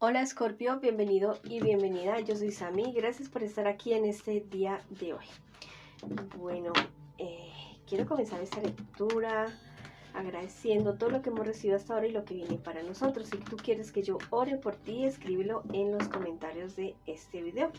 Hola Escorpio, bienvenido y bienvenida. Yo soy Sami, gracias por estar aquí en este día de hoy. Bueno, quiero comenzar esta lectura agradeciendo todo lo que hemos recibido hasta ahora y lo que viene para nosotros. Si tú quieres que yo ore por ti, escríbelo en los comentarios de este video.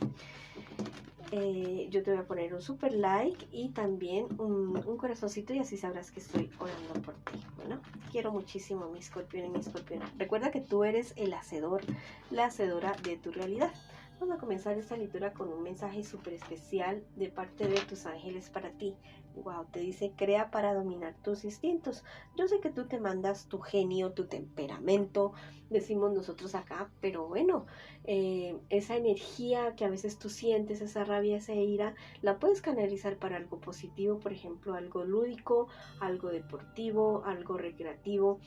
Yo te voy a poner un super like y también un corazoncito y así sabrás que estoy orando por ti. Bueno, quiero muchísimo mi escorpión y mi escorpiona. Recuerda que tú eres el hacedor, la hacedora de tu realidad. Vamos a comenzar esta lectura con un mensaje súper especial de parte de tus ángeles para ti. Wow, te dice, crea para dominar tus instintos. Yo sé que tú te mandas tu genio, tu temperamento, decimos nosotros acá, pero bueno, esa energía que a veces tú sientes, esa rabia, esa ira, la puedes canalizar para algo positivo, por ejemplo, algo lúdico, algo deportivo, algo recreativo,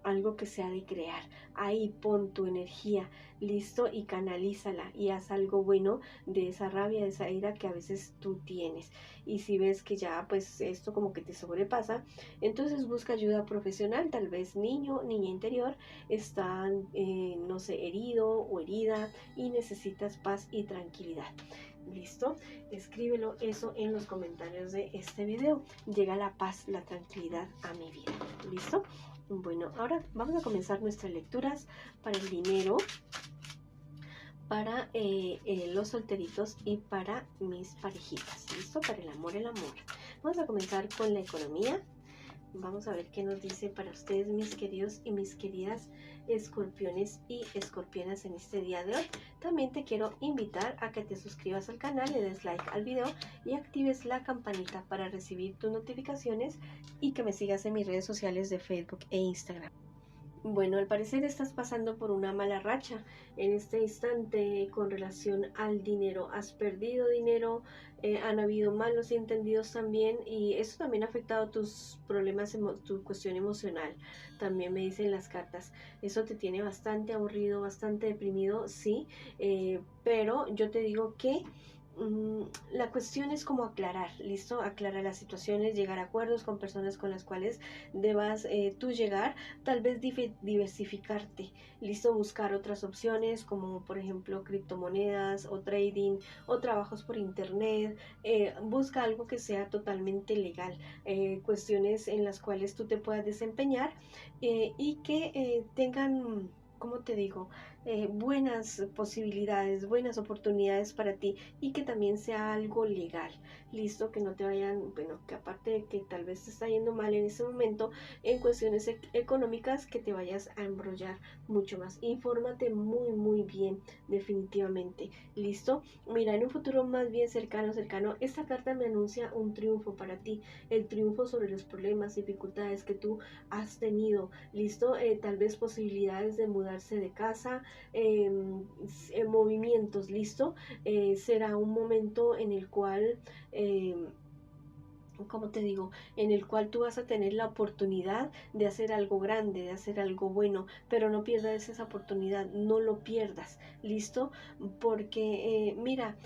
algo que sea de crear. Ahí pon tu energía, listo, y canalízala y haz algo bueno de esa rabia, de esa ira que a veces tú tienes. Y si ves que ya pues esto como que te sobrepasa, entonces busca ayuda profesional. Tal vez niño, niña interior están, no sé, herido o herida y necesitas paz y tranquilidad. ¿Listo? Escríbelo eso en los comentarios de este video. Llega la paz, la tranquilidad a mi vida. ¿Listo? Bueno, ahora vamos a comenzar nuestras lecturas para el dinero, para los solteritos y para mis parejitas. ¿Listo? Para el amor, el amor. Vamos a comenzar con la economía. Vamos a ver qué nos dice para ustedes, mis queridos y mis queridas escorpiones y escorpionas en este día de hoy. También te quiero invitar a que te suscribas al canal, le des like al video y actives la campanita para recibir tus notificaciones y que me sigas en mis redes sociales de Facebook e Instagram. Bueno, al parecer estás pasando por una mala racha en este instante con relación al dinero. Has perdido dinero, han habido malos entendidos también y eso también ha afectado tus problemas, tu cuestión emocional. También me dicen las cartas. Eso te tiene bastante aburrido, bastante deprimido, sí, pero yo te digo que la cuestión es como aclarar, ¿listo? Aclarar las situaciones, llegar a acuerdos con personas con las cuales debas tú llegar, tal vez diversificarte, ¿listo? Buscar otras opciones como por ejemplo criptomonedas o trading o trabajos por internet, busca algo que sea totalmente legal, cuestiones en las cuales tú te puedas desempeñar y que tengan, ¿cómo te digo? Buenas posibilidades, buenas oportunidades para ti y que también sea algo legal, listo, que no te vayan, bueno, que aparte de que tal vez te está yendo mal en ese momento en cuestiones económicas, que te vayas a embrollar mucho más. Infórmate muy bien, definitivamente, listo. Mira, en un futuro más bien cercano, esta carta me anuncia un triunfo para ti, el triunfo sobre los problemas, dificultades que tú has tenido, listo, tal vez posibilidades de mudarse de casa, movimientos, listo, será un momento en el cual como te digo, en el cual tú vas a tener la oportunidad de hacer algo grande, de hacer algo bueno, pero no pierdas esa oportunidad, no lo pierdas, ¿listo? Porque mira,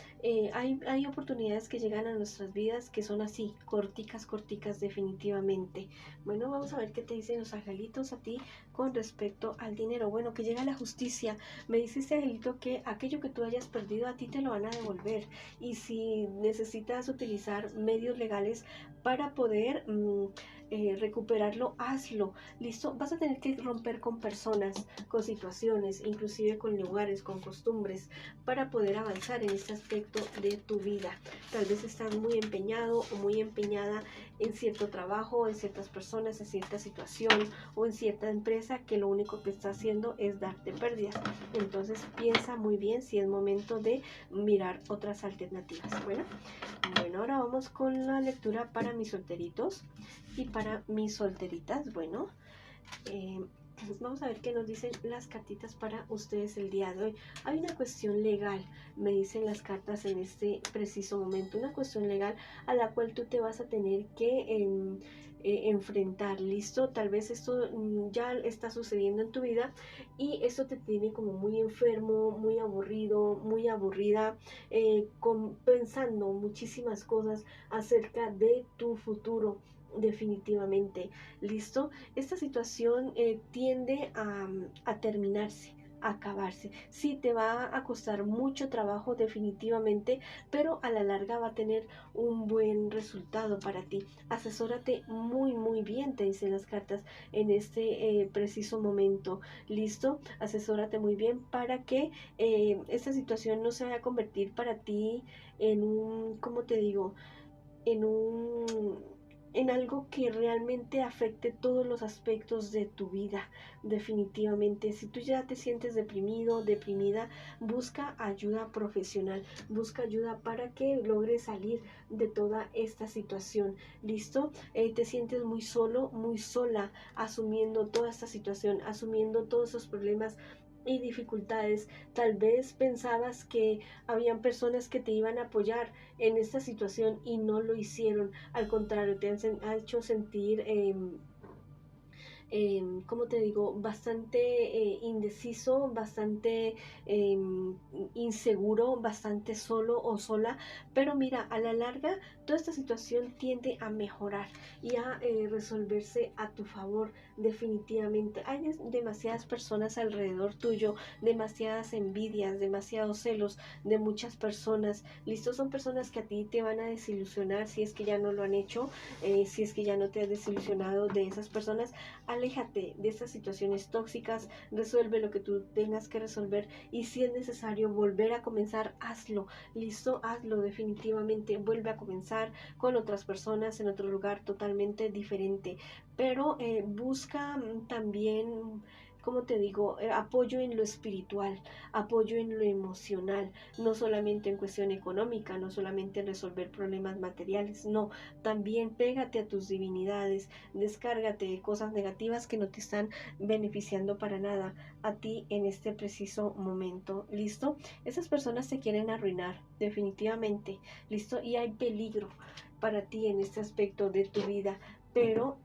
hay oportunidades que llegan a nuestras vidas que son así, corticas definitivamente. Bueno, vamos a ver qué te dicen los angelitos a ti con respecto al dinero. Bueno, que llega la justicia. Me dice este angelito que aquello que tú hayas perdido a ti te lo van a devolver, y si necesitas utilizar medios legales para poder recuperarlo, hazlo, listo. Vas a tener que romper con personas, con situaciones, inclusive con lugares, con costumbres, para poder avanzar en este aspecto de tu vida. Tal vez estás muy empeñado o muy empeñada en cierto trabajo, en ciertas personas, en cierta situación o en cierta empresa que lo único que está haciendo es darte pérdidas. Entonces piensa muy bien si es momento de mirar otras alternativas. Bueno, ahora vamos con la lectura para mis solteritos y para mis solteritas. Bueno, vamos a ver qué nos dicen las cartitas para ustedes el día de hoy. Hay una cuestión legal, me dicen las cartas en este preciso momento, una cuestión legal a la cual tú te vas a tener que enfrentar, ¿listo? Tal vez esto ya está sucediendo en tu vida y esto te tiene como muy enfermo, muy aburrido, muy aburrida, pensando muchísimas cosas acerca de tu futuro. Definitivamente, ¿listo? Esta situación tiende a terminarse, acabarse. Sí, te va a costar mucho trabajo definitivamente, pero a la larga va a tener un buen resultado para ti. Asesórate muy bien, te dicen las cartas en este preciso momento. ¿Listo? Asesórate muy bien para que esta situación no se vaya a convertir para ti en un, ¿cómo te digo? En un en algo que realmente afecte todos los aspectos de tu vida. Definitivamente, si tú ya te sientes deprimido, deprimida, busca ayuda profesional, busca ayuda para que logres salir de toda esta situación. ¿Listo? Te sientes muy solo, muy sola, asumiendo toda esta situación, asumiendo todos esos problemas y dificultades. Tal vez pensabas que habían personas que te iban a apoyar en esta situación y no lo hicieron. Al contrario, te han hecho sentir ¿cómo te digo? Bastante indeciso, bastante eh, inseguro, bastante solo o sola. Pero mira, a la larga, toda esta situación tiende a mejorar y a resolverse a tu favor, definitivamente. Hay demasiadas personas alrededor tuyo, demasiadas envidias, demasiados celos de muchas personas. Listo, son personas que a ti te van a desilusionar si es que ya no lo han hecho, si es que ya no te has desilusionado de esas personas. Aléjate de esas situaciones tóxicas, resuelve lo que tú tengas que resolver y si es necesario volver a comenzar, hazlo. Listo, hazlo definitivamente. Vuelve a comenzar con otras personas en otro lugar totalmente diferente. Pero busca también, como te digo, apoyo en lo espiritual, apoyo en lo emocional, no solamente en cuestión económica, no solamente en resolver problemas materiales, no, también pégate a tus divinidades, descárgate de cosas negativas que no te están beneficiando para nada a ti en este preciso momento. ¿Listo? Esas personas te quieren arruinar, definitivamente. ¿Listo? Y hay peligro para ti en este aspecto de tu vida. Pero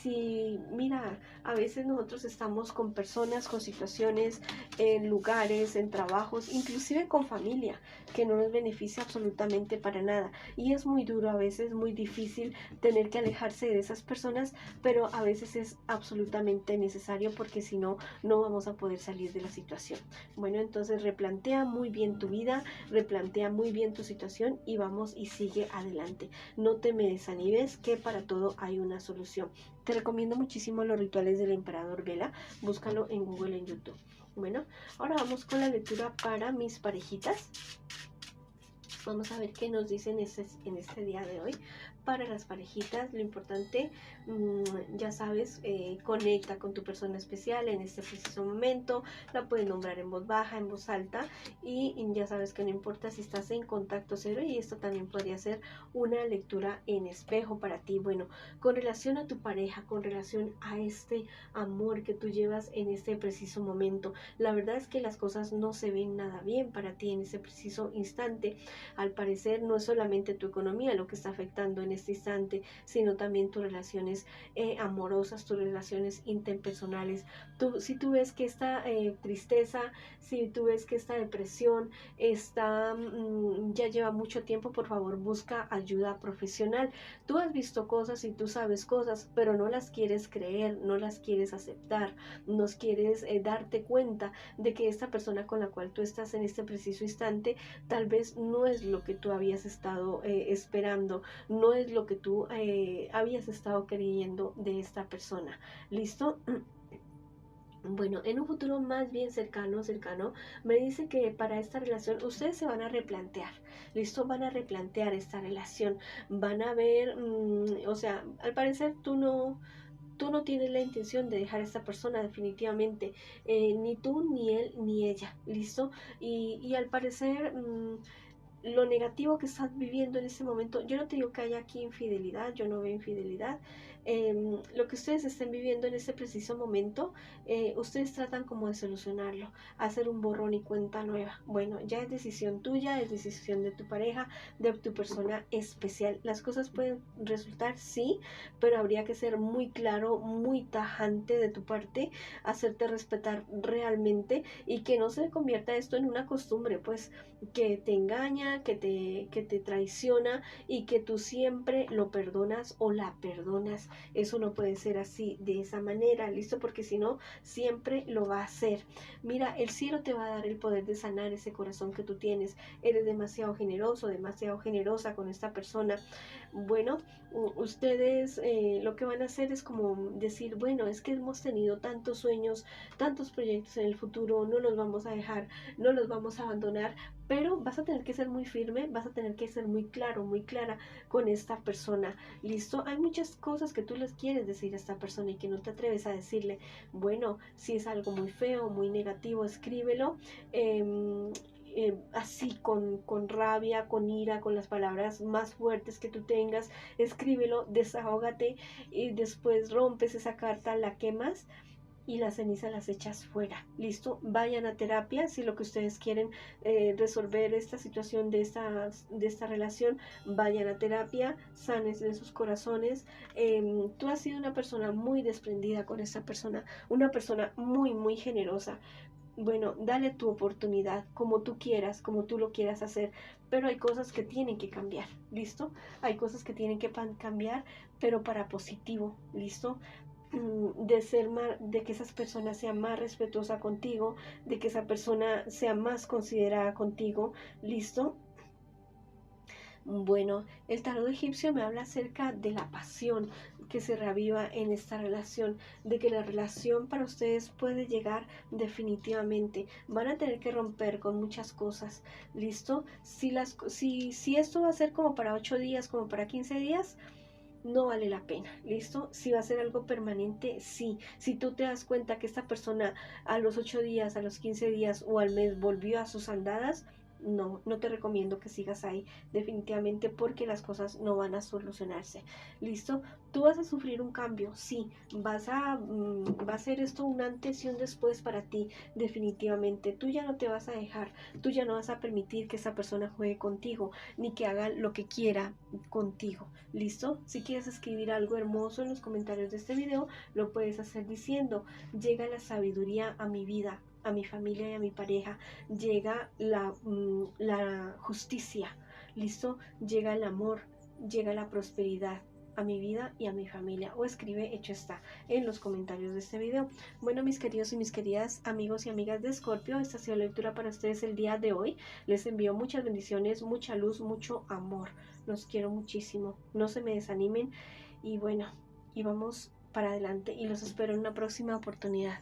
si, mira, a veces nosotros estamos con personas, con situaciones, en lugares, en trabajos, inclusive con familia, que no nos beneficia absolutamente para nada. Y es muy duro, a veces muy difícil tener que alejarse de esas personas, pero a veces es absolutamente necesario porque si no, no vamos a poder salir de la situación. Bueno, entonces replantea muy bien tu vida, replantea muy bien tu situación y vamos y sigue adelante. No te me desanimes, que para todo hay una solución. Te recomiendo muchísimo los rituales del emperador Vela, búscalo en Google, en YouTube. Bueno, ahora vamos con la lectura para mis parejitas. Vamos a ver qué nos dicen en este día de hoy. Para las parejitas, lo importante, ya sabes, conecta con tu persona especial en este preciso momento. La puedes nombrar en voz baja, en voz alta. Y ya sabes que no importa si estás en contacto cero. Y esto también podría ser una lectura en espejo para ti. Bueno, con relación a tu pareja, con relación a este amor que tú llevas en este preciso momento, la verdad es que las cosas no se ven nada bien para ti en ese preciso instante. Al parecer no es solamente tu economía lo que está afectando en este instante, sino también tus relaciones amorosas, tus relaciones interpersonales. Si tú ves que esta tristeza, si tú ves que esta depresión ya lleva mucho tiempo, por favor busca ayuda profesional. Tú has visto cosas y tú sabes cosas, pero no las quieres creer, no las quieres aceptar, no quieres darte cuenta de que esta persona con la cual tú estás en este preciso instante tal vez no es lo que tú habías estado esperando, no es lo que tú habías estado creyendo de esta persona. ¿Listo? Bueno, en un futuro más bien cercano, me dice que para esta relación ustedes se van a replantear, ¿listo? Van a replantear esta relación, van a ver, o sea, al parecer tú no tienes la intención de dejar a esta persona definitivamente, ni tú, ni él, ni ella, ¿listo? Y al parecer lo negativo que estás viviendo en ese momento, yo no te digo que haya aquí infidelidad, yo no veo infidelidad, lo que ustedes estén viviendo en ese preciso momento, ustedes tratan como de solucionarlo, hacer un borrón y cuenta nueva. Bueno, ya es decisión tuya, es decisión de tu pareja, de tu persona especial. Las cosas pueden resultar, sí, pero habría que ser muy claro, muy tajante de tu parte, hacerte respetar realmente y que no se convierta esto en una costumbre, pues, que te engaña, que te traiciona y que tú siempre lo perdonas o la perdonas. eso no puede ser así, de esa manera, ¿listo? Porque si no, siempre lo va a hacer. Mira, el cielo te va a dar el poder de sanar ese corazón que tú tienes. Eres demasiado generoso, demasiado generosa con esta persona. Bueno, ustedes lo que van a hacer es como decir, bueno, es que hemos tenido tantos sueños, tantos proyectos en el futuro, no los vamos a dejar, no los vamos a abandonar, pero vas a tener que ser muy firme, vas a tener que ser muy claro, muy clara con esta persona. ¿Listo? Hay muchas cosas que tú les quieres decir a esta persona y que no te atreves a decirle. Bueno, si es algo muy feo, muy negativo, escríbelo. Así con rabia, con ira, con las palabras más fuertes que tú tengas, escríbelo, desahógate y después rompes esa carta, la quemas y la ceniza las echas fuera. ¿Listo? Vayan a terapia si lo que ustedes quieren resolver esta situación de esta relación. Vayan a terapia, sanes de sus corazones. Tú has sido una persona muy desprendida con esta persona, una persona muy, muy generosa. Bueno, dale tu oportunidad, como tú quieras, como tú lo quieras hacer, pero hay cosas que tienen que cambiar, ¿listo? Hay cosas que tienen que cambiar, pero para positivo, ¿listo? De ser más, de que esas personas sean más respetuosa contigo, de que esa persona sea más considerada contigo, ¿listo? Bueno, el tarot egipcio me habla acerca de la pasión que se reaviva en esta relación, de que la relación para ustedes puede llegar definitivamente. Van a tener que romper con muchas cosas, ¿listo? Si esto va a ser como para 8 días, como para 15 días, no vale la pena, ¿listo? Si va a ser algo permanente, sí. Si tú te das cuenta que esta persona a los 8 días, a los 15 días o al mes volvió a sus andadas, no te recomiendo que sigas ahí definitivamente porque las cosas no van a solucionarse. ¿Listo? Tú vas a sufrir un cambio, sí. Va a ser esto un antes y un después para ti definitivamente. Tú ya no te vas a dejar, tú ya no vas a permitir que esa persona juegue contigo ni que haga lo que quiera contigo. ¿Listo? Si quieres escribir algo hermoso en los comentarios de este video, lo puedes hacer diciendo: llega la sabiduría a mi vida, a mi familia y a mi pareja, llega la justicia, ¿listo? Llega el amor, llega la prosperidad a mi vida y a mi familia, o escribe hecho está en los comentarios de este video. Bueno, mis queridos y mis queridas amigos y amigas de Escorpio, esta ha sido la lectura para ustedes el día de hoy. Les envío muchas bendiciones, mucha luz, mucho amor. Los quiero muchísimo, no se me desanimen y bueno, y vamos para adelante y los espero en una próxima oportunidad.